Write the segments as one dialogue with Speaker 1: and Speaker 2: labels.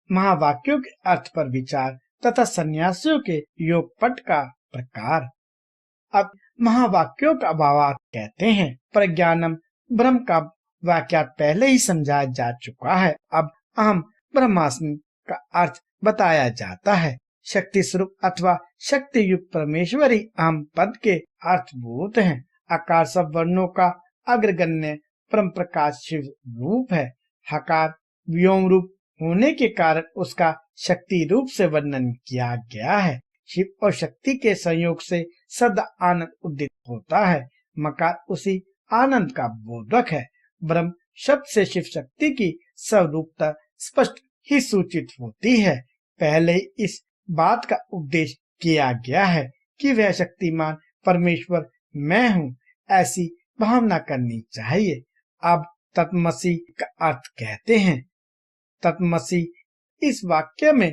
Speaker 1: महावाक्यों के अर्थ पर विचार तथा सन्यासियों के योग पट का प्रकार। अब महावाक्यों का भावार्थ कहते हैं। प्रज्ञानम ब्रह्म का वाक्यार्थ पहले ही समझाया जा चुका है। अब अहम ब्रह्मास्मि का अर्थ बताया जाता है। शक्ति स्वरूप अथवा शक्ति युक्त परमेश्वर ही अहम पद के अर्थभूत हैं। आकार सब वर्णों का अग्रगण्य परम प्रकाश शिव रूप है। हकार व्योम रूप होने के कारण उसका शक्ति रूप से वर्णन किया गया है। शिव और शक्ति के संयोग से सदा आनंद उदित होता है। मकार उसी आनंद का बोधक है। ब्रह्म शब्द से शिव शक्ति की स्वरूपता स्पष्ट ही सूचित होती है। पहले इस बात का उपदेश किया गया है कि वह शक्तिमान परमेश्वर मैं हूँ, ऐसी भावना करनी चाहिए। अब तत्मसी का अर्थ कहते हैं। तत्मसी इस वाक्य में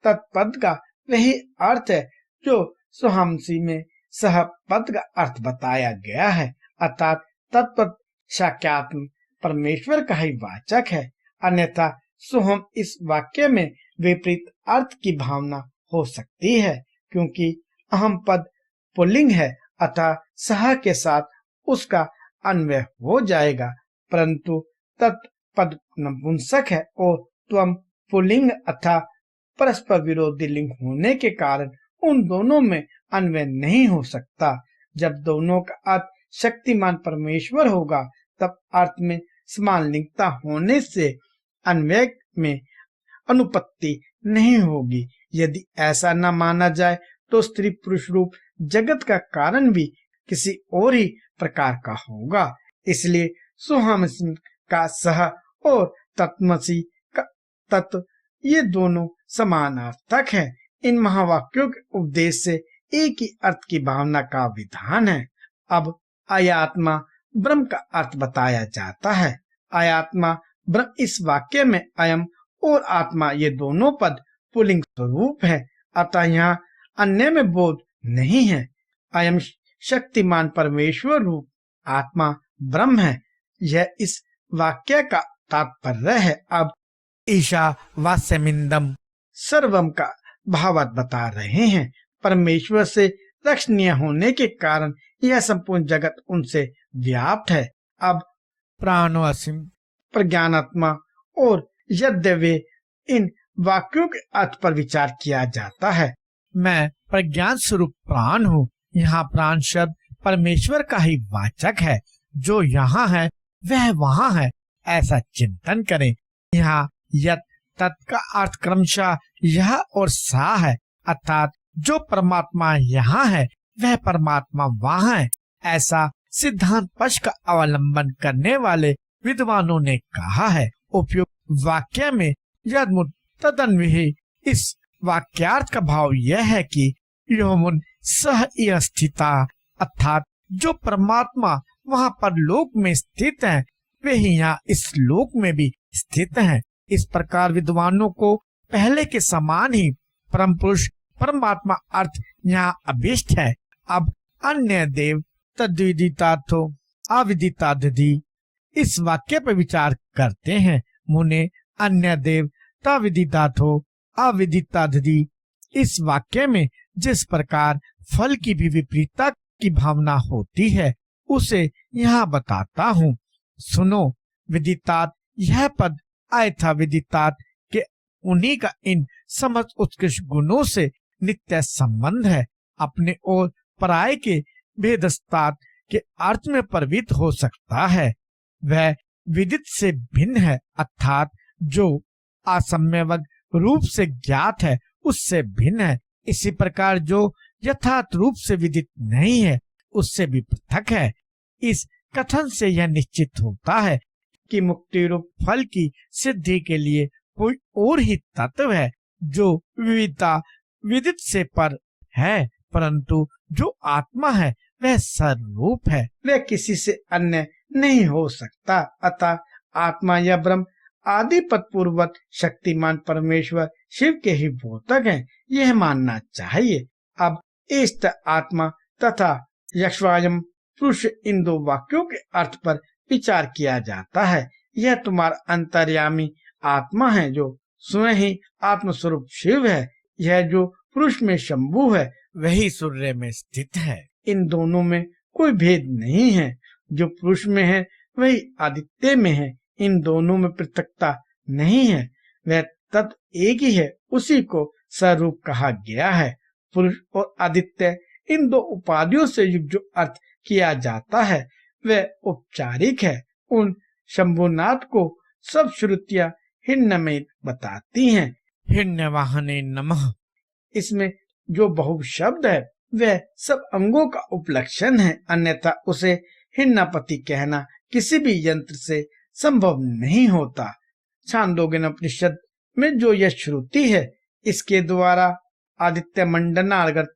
Speaker 1: तत्पद का वही अर्थ है जो सुहामसी में सह पद का अर्थ बताया गया है, अर्थात तत्पद साक्षात्म परमेश्वर का ही वाचक है। अन्यथा सुहम इस वाक्य में विपरीत अर्थ की भावना हो सकती है, क्योंकि अहम पद पुल्लिंग है अतः सह के साथ उसका अन्वय हो जाएगा, परंतु तत्पद नपुंसक है और त्वम पुल्लिंग अथा परस्पर विरोधी लिंग होने के कारण उन दोनों में अन्वय नहीं हो सकता। जब दोनों का अर्थ शक्तिमान परमेश्वर होगा तब अर्थ में समान लिंगता होने से अन्वय में अनुपत्ति नहीं होगी। यदि ऐसा न माना जाए तो स्त्री पुरुष रूप जगत का कारण भी किसी और ही प्रकार का होगा। इसलिए सुहामसी का सह और तत्मसी का तत्व ये दोनों समानार्थक है। इन महावाक्यों के उपदेश से एक ही अर्थ की भावना का विधान है। अब आयात्मा ब्रह्म का अर्थ बताया जाता है। आयात्मा ब्रह्म इस वाक्य में अयम और आत्मा ये दोनों पद पुल्लिंग स्वरूप है, अतः यहाँ अन्य में बोध नहीं है। अयम शक्तिमान परमेश्वर रूप आत्मा ब्रह्म है, यह इस वाक्य का तात्पर्य है। अब ईशा वास्यमिंदम सर्वम का भावार्थ बता रहे हैं। परमेश्वर से रक्षणीय होने के कारण यह संपूर्ण जगत उनसे व्याप्त है। अब प्राणोऽसिम प्रज्ञानात्मा और यद्यवे इन वाक्यों के अर्थ पर विचार किया जाता है। मैं प्रज्ञान स्वरूप प्राण हूँ। यहाँ प्राण शब्द परमेश्वर का ही वाचक है। जो यहाँ है वह वहाँ है, ऐसा चिंतन करें। यहाँ यत तत् का अर्थ क्रमशः यह और सा है, अर्थात जो परमात्मा यहाँ है वह परमात्मा वहाँ है, ऐसा सिद्धांत पक्ष का अवलंबन करने वाले विद्वानों ने कहा है। उपयुक्त वाक्य में यद्मुत तदन्विहि इस वाक्यार्थ का भाव यह है कि योमुन सह स्थिता, अर्थात जो परमात्मा वहाँ पर लोक में स्थित है वे ही यहाँ इस लोक में भी स्थित हैं। इस प्रकार विद्वानों को पहले के समान ही परम पुरुष परमात्मा अर्थ यहाँ अभिष्ट है। अब अन्य देव तद्विदितार्थो अविदितादधि इस वाक्य पर विचार करते हैं। मुने अन्य देव तविदितार्थो अविदितादधि इस वाक्य में जिस प्रकार फल की भी विपरीतता की भावना होती है उसे यहाँ बताता हूँ। सुनो, विदितात यह पद आयथा विदितात के उन्हीं का इन समझ उत्कृष्ट गुणों से नित्य संबंध है। अपने और पराये के भेदस्तात के अर्थ में प्रवृत्त हो सकता है। वह विदित से भिन्न है, अर्थात जो असम्यवद रूप से ज्ञात है उससे भिन्न है। इसी प्रकार जो यथार्थ रूप से विदित नहीं है उससे भी पृथक है। इस कथन से यह निश्चित होता है कि मुक्ति रूप फल की सिद्धि के लिए कोई और ही तत्व है जो विविधता विदित से पर है, परंतु जो आत्मा है वह सर्वरूप है, वह किसी से अन्य नहीं हो सकता। अतः आत्मा या ब्रह्म आदि पद पूर्वक शक्तिमान परमेश्वर शिव के ही बोधक हैं, यह मानना चाहिए। अब इष्ट आत्मा तथा यक्ष्वायम पुरुष इन दो वाक्यों के अर्थ पर विचार किया जाता है। यह तुम्हारा अंतर्यामी आत्मा है जो स्वयं ही आत्मस्वरूप शिव है। यह जो पुरुष में शंभु है
Speaker 2: वही सूर्य में स्थित है।
Speaker 1: इन दोनों में कोई भेद नहीं है। जो पुरुष में है वही आदित्य में है। इन दोनों में पृथकता नहीं है। वह तत्व एक ही है, उसी को स्वरूप कहा गया है। पुरुष और आदित्य इन दो उपाधियों से युक्त जो अर्थ किया जाता है वह औपचारिक है। उन शंभुनाथ को सब श्रुतियां हिरण्य में बताती हैं।
Speaker 2: हिरण्यवाहने नमः।
Speaker 1: इसमें जो बहु शब्द है वह सब अंगों का उपलक्षण है, अन्यथा उसे हिरण्यपति कहना किसी भी यंत्र से संभव नहीं होता। छांदोग्य उपनिषद में जो यह श्रुति है, इसके द्वारा आदित्य मंडनागत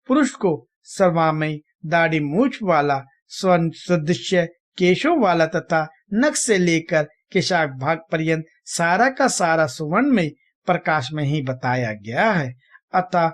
Speaker 1: पुरुष को सर्वामयी दाढ़ी मूछ वाला, स्वर्ण सदृश केशों वाला तथा नख से लेकर केशाग्र भाग पर्यंत सारा का सारा सुवर्ण में प्रकाश में ही बताया गया है। अतः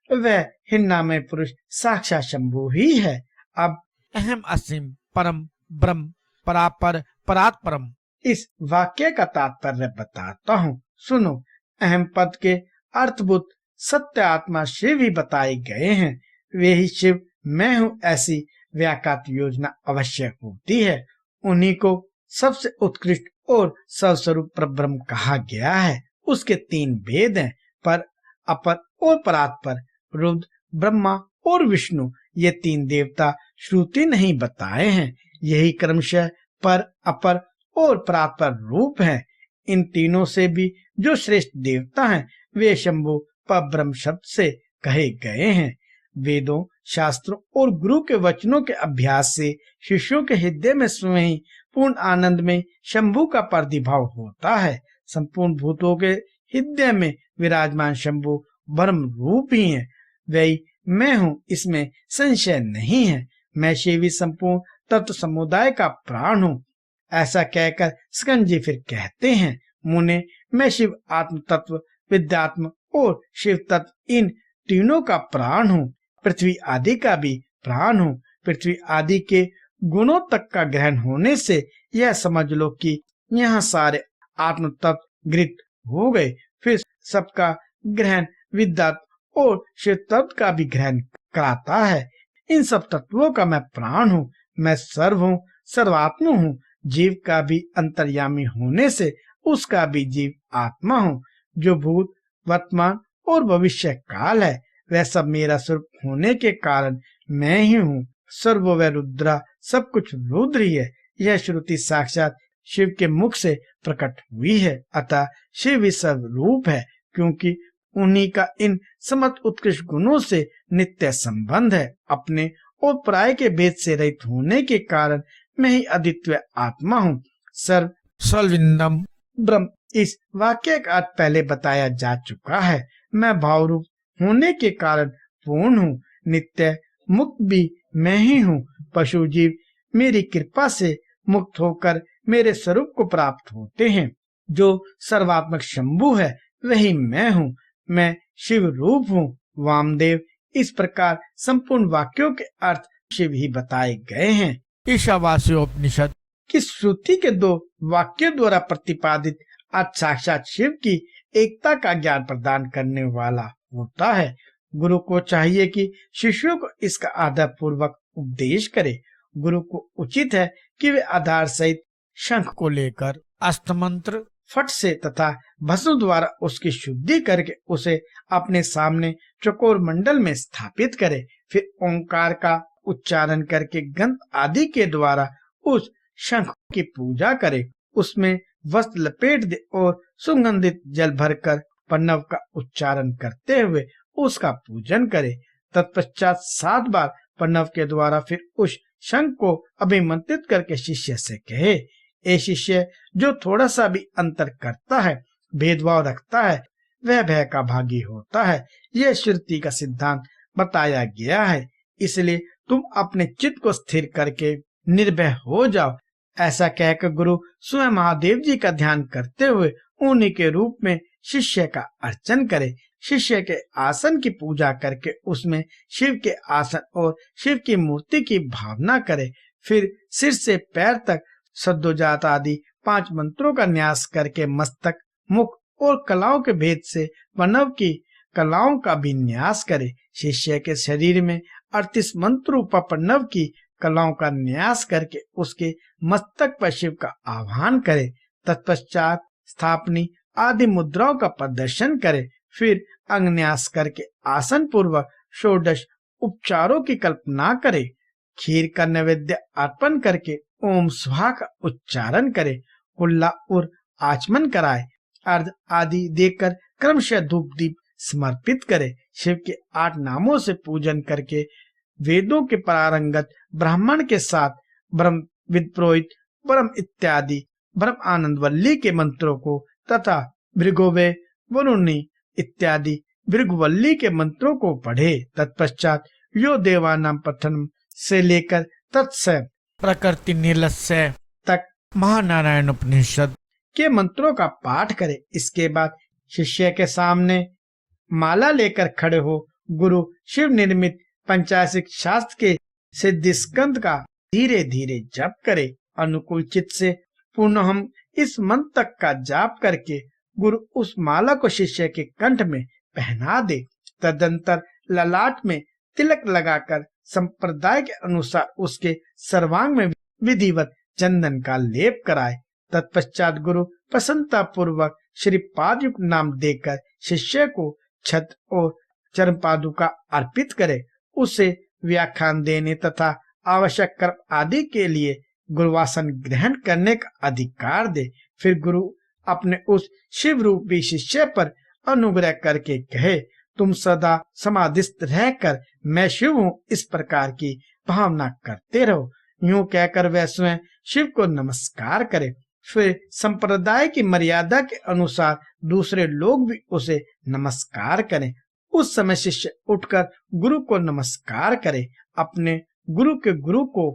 Speaker 1: वह हिरण्यमय पुरुष साक्षात शंभु ही है। अब
Speaker 2: अहम असीम परम ब्रह्म परापर परात्परम,
Speaker 1: इस वाक्य का तात्पर्य बताता हूँ, सुनो। अहम पद के अर्थभूत सत्य आत्मा शिव ही बताए गए हैं। वे ही शिव मैं हूँ ऐसी व्याख्यात योजना अवश्य होती है। उन्हीं को सबसे उत्कृष्ट और सर्वस्वरूप परब्रह्म कहा गया है। उसके तीन भेद हैं, पर, अपर और परात्पर। रुद्र, ब्रह्मा और विष्णु, ये तीन देवता श्रुति नहीं बताए हैं। यही क्रमशः पर, अपर और परात्पर रूप हैं। इन तीनों से भी जो श्रेष्ठ देवता हैं वे शंभु परब्रह्म शब्द से कहे गए हैं। वेदों, शास्त्रों और गुरु के वचनों के अभ्यास से शिष्यों के हृदय में स्वयं ही पूर्ण आनंद में शंभु का प्रादुर्भाव होता है। संपूर्ण भूतों के हृदय में विराजमान शंभु ब्रह्म रूप ही है। वही मैं हूँ, इसमें संशय नहीं है। मैं शिव संपूर्ण तत्व समुदाय का प्राण हूँ। ऐसा कहकर स्कंद फिर कहते हैं, मुने, मैं शिव आत्म तत्व, विद्यात्म और शिव तत्व इन तीनों का प्राण हूँ। पृथ्वी आदि का भी प्राण हूँ। पृथ्वी आदि के गुणों तक का ग्रहण होने से यह समझ लो कि यहाँ सारे आत्म तत्व गृहीत हो गए। फिर सबका ग्रहण विद्यात्म और शिव तत्व का भी ग्रहण कराता है। इन सब तत्वों का मैं प्राण हूँ। मैं सर्व हूँ, सर्वात्मा हूँ। जीव का भी अंतर्यामी होने से उसका भी जीव आत्मा हूँ। जो भूत, वर्तमान और भविष्य काल है वह सब मेरा स्वरूप होने के कारण मैं ही हूँ। सर्व व रुद्रा, सब कुछ रुद्र ही है। यह श्रुति साक्षात शिव के मुख से प्रकट हुई है। अतः शिव ही सर्व रूप है, क्योंकि उन्हीं का इन समस्त उत्कृष्ट गुणों से नित्य संबंध है। अपने और पराये के भेद से रहित होने के कारण मैं ही अद्वितीय आत्मा हूँ। सर्व
Speaker 2: सर्वविंदम
Speaker 1: ब्रह्म। इस वाक्य का अर्थ पहले बताया जा चुका है। मैं भाव रूप होने के कारण पूर्ण हूँ। नित्य मुक्त भी मैं ही हूँ। पशु जीव मेरी कृपा से मुक्त होकर मेरे स्वरूप को प्राप्त होते हैं। जो सर्वात्मक शंभु है वही मैं हूँ। मैं शिव रूप हूँ। वामदेव। इस प्रकार संपूर्ण वाक्यों के अर्थ शिव ही बताए गए हैं।
Speaker 2: ईशावास्योपनिषद
Speaker 1: कि श्रुति के दो वाक्यों द्वारा प्रतिपादित अर्थ साक्षात शिव की एकता का ज्ञान प्रदान करने वाला होता है। गुरु को चाहिए कि शिष्यों को इसका आदर पूर्वक उपदेश करे। गुरु को उचित है कि वे आधार सहित शंख
Speaker 2: को लेकर अष्टमंत्र
Speaker 1: फट से तथा भस्म द्वारा उसकी शुद्धि करके उसे अपने सामने चकोर मंडल में स्थापित करे। फिर ओंकार का उच्चारण करके गंध आदि के द्वारा उस शंख की पूजा करे। उसमें वस्त्र लपेट दे और सुगंधित जल भरकर प्रणव का उच्चारण करते हुए उसका पूजन करे। तत्पश्चात 7 बार प्रणव के द्वारा फिर उस शंख को अभिमंत्रित करके शिष्य से कहे, ए शिष्य, जो थोड़ा सा भी अंतर करता है, भेदभाव रखता है, वह भय का भागी होता है। यह श्रुति का सिद्धांत बताया गया है। इसलिए तुम अपने चित्त को स्थिर करके निर्भय हो जाओ। ऐसा कहकर गुरु स्वयं महादेव जी का ध्यान करते हुए उन्हीं के रूप में शिष्य का अर्चन करे। शिष्य के आसन की पूजा करके उसमें शिव के आसन और शिव की मूर्ति की भावना करे। फिर सिर से पैर तक सद्योजात आदि 5 मंत्रों का न्यास करके मस्तक, मुख और कलाओं के भेद से मानव की कलाओं का भी न्यास करे। शिष्य के शरीर में 38 मंत्र रूपा प्रणव की कलाओं का न्यास करके उसके मस्तक पर शिव का आह्वान करे। तत्पश्चात स्थापनी आदि मुद्राओं का प्रदर्शन करे। फिर अंगन्यास करके आसन पूर्वक षोडश उपचारों की कल्पना करे। खीर का नैवेद्य अर्पण करके ओम स्वाहा का उच्चारण करे। कुल्ला और आचमन कराए। अर्घ आदि देकर क्रमशः धूप दीप समर्पित करे। शिव के 8 नामों से पूजन करके वेदों के पारंगत ब्राह्मण के साथ ब्रह्म विद्रोहित परम इत्यादि ब्रह्म आनंद वल्ली के मंत्रों को तथा भृगुवे वरुणी इत्यादि भृगुवल्ली के मंत्रों को पढ़े। तत्पश्चात यो देवानाम पठनम से लेकर तत्सय
Speaker 2: प्रकृति निलस्य
Speaker 1: तक
Speaker 2: महानारायण उपनिषद
Speaker 1: के मंत्रों का पाठ करे। इसके बाद शिष्य के सामने माला लेकर खड़े हो गुरु शिव निर्मित पंचाशिक शास्त्र के सिद्धि स्कंद का धीरे धीरे जप करे। अनुकूल चित्त से पुनः हम इस मंत्र तक का जाप करके गुरु उस माला को शिष्य के कंठ में पहना दे। तदंतर ललाट में तिलक लगाकर संप्रदाय के अनुसार उसके सर्वांग में विधिवत चंदन का लेप कराए। तत्पश्चात गुरु प्रसन्नता पूर्वक श्री पादयुक्त नाम देकर शिष्य को छत और चरण पादुका अर्पित करे। उसे व्याख्यान देने तथा आवश्यक कर्म आदि के लिए गुरुवासन ग्रहण करने का अधिकार दे। फिर गुरु अपने उस शिव रूपी शिष्य पर अनुग्रह करके कहे, तुम सदा समाधिस्थ रहकर मैं शिव हूँ इस प्रकार की भावना करते रहो। यूं कहकर वह स्वयं शिव को नमस्कार करे। फिर संप्रदाय की मर्यादा के अनुसार दूसरे लोग भी उसे नमस्कार करें। उस समय शिष्य उठकर गुरु को नमस्कार करे। अपने गुरु के गुरु को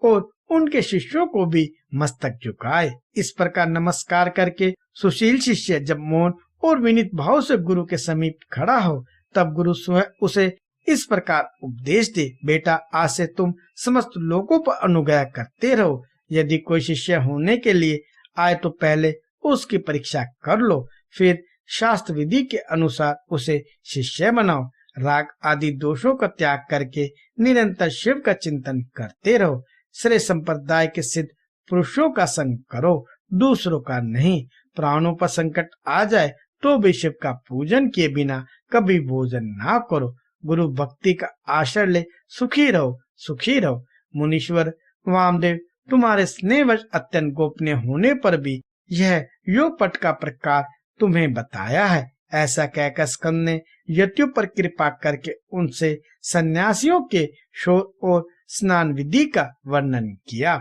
Speaker 1: और उनके शिष्यों को भी मस्तक झुकाए। इस प्रकार नमस्कार करके सुशील शिष्य जब मौन और विनीत भाव से गुरु के समीप खड़ा हो तब गुरु स्वयं उसे इस प्रकार उपदेश दे, बेटा आज से तुम समस्त लोगों पर अनुग्रह करते रहो। यदि कोई शिष्य होने के लिए आए तो पहले उसकी परीक्षा कर लो, फिर शास्त्र विधि के अनुसार उसे शिष्य बनाओ। राग आदि दोषों का त्याग करके निरंतर शिव का चिंतन करते रहो। श्रेय संप्रदाय के सिद्ध पुरुषों का संग करो, दूसरों का नहीं। प्राणों पर संकट आ जाए तो भी शिव का पूजन किए बिना कभी भोजन ना करो। गुरु भक्ति का आश्रय ले सुखी रहो, सुखी रहो। मुनीश्वर वामदेव तुम्हारे स्नेहवश अत्यंत गोपनीय होने पर भी यह योग पट का प्रकार तुम्हें बताया है। ऐसा कहकर स्कंद ने यतियों पर कृपा करके उनसे सन्यासियों के शोध और स्नान विधि का वर्णन किया।